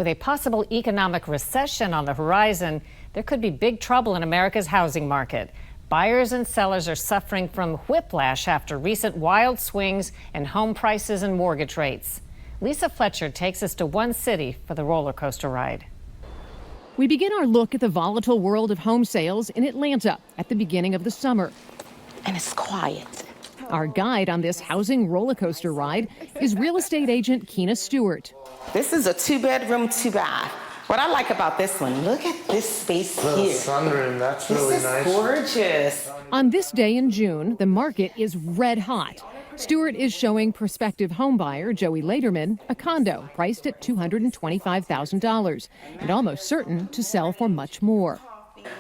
With a possible economic recession on the horizon, there could be big trouble in America's housing market. Buyers and sellers are suffering from whiplash after recent wild swings in home prices and mortgage rates. Lisa Fletcher takes us to one city for the roller coaster ride. We begin our look at the volatile world of home sales in Atlanta at the beginning of the summer. And it's quiet. Our guide on this housing roller coaster ride is real estate agent Keena Stewart. This is a 2-bedroom, 2-bath. What I like about this one, look at this space here. Sunroom, that's really nice. This is gorgeous. On this day in June, the market is red hot. Stewart is showing prospective homebuyer Joey Laderman a condo priced at $225,000 and almost certain to sell for much more.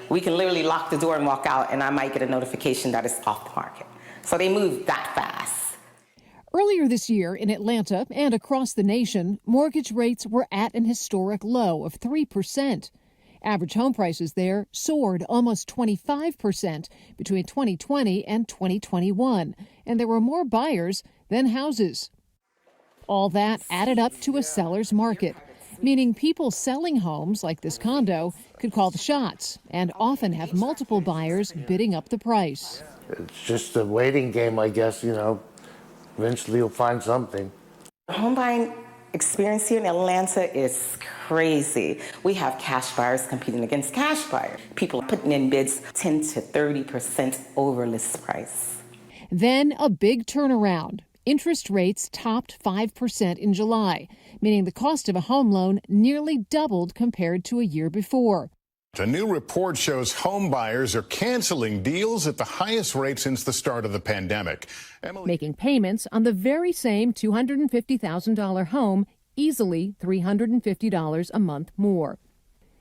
We can literally lock the door and walk out, and I might get a notification that it's off the market. So they move that fast. Earlier this year in Atlanta and across the nation, mortgage rates were at an historic low of 3%. Average home prices there soared almost 25% between 2020 and 2021, and there were more buyers than houses. All that added up to a seller's market, meaning people selling homes like this condo could call the shots and often have multiple buyers bidding up the price. It's just a waiting game, I guess, you know. Eventually you'll find something. Home buying experience here in Atlanta is crazy. We have cash buyers competing against cash buyers. People putting in bids 10 to 30% over list price. Then a big turnaround. Interest rates topped 5% in July, meaning the cost of a home loan nearly doubled compared to a year before. A new report shows home buyers are canceling deals at the highest rate since the start of the pandemic. Making payments on the very same $250,000 home easily $350 a month more.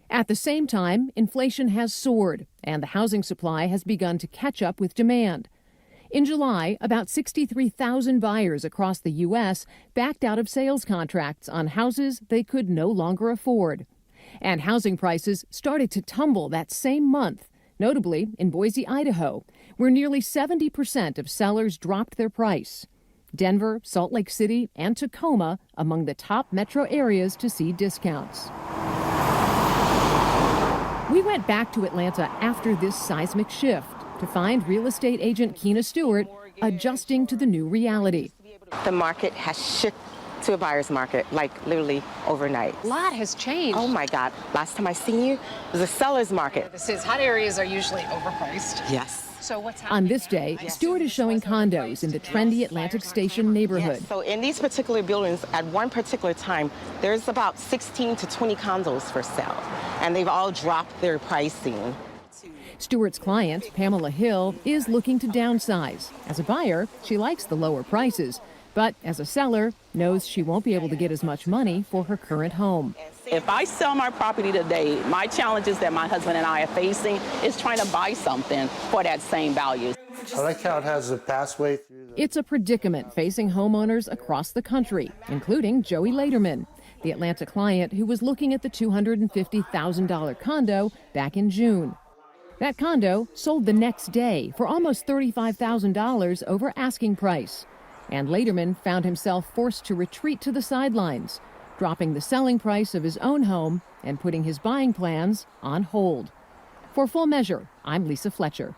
At the same time, inflation has soared and the housing supply has begun to catch up with demand. In July, about 63,000 buyers across the U.S. backed out of sales contracts on houses they could no longer afford. And housing prices started to tumble that same month, notably in Boise, Idaho, where nearly 70% of sellers dropped their price. Denver, Salt Lake City, and Tacoma among the top metro areas to see discounts. We went back to Atlanta after this seismic shift to find real estate agent Keena Stewart adjusting to the new reality. The market has shifted to a buyer's market, like literally overnight. A lot has changed. Oh my God, last time I seen you, it was a seller's market. This is, hot areas are usually overpriced. Yes. So what's happening? On this day, Stewart is showing condos in the trendy Atlantic Station neighborhood. Yes. So in these particular buildings, at one particular time, there's about 16 to 20 condos for sale, and they've all dropped their pricing. Stewart's client, Pamela Hill, is looking to downsize. As a buyer, she likes the lower prices, but as a seller, knows she won't be able to get as much money for her current home. If I sell my property today, my challenges that my husband and I are facing is trying to buy something for that same value. I like how it has a passway through It's a predicament facing homeowners across the country, including Joey Laderman, the Atlanta client who was looking at the $250,000 condo back in June. That condo sold the next day for almost $35,000 over asking price. And Laderman found himself forced to retreat to the sidelines, dropping the selling price of his own home and putting his buying plans on hold. For Full Measure, I'm Lisa Fletcher.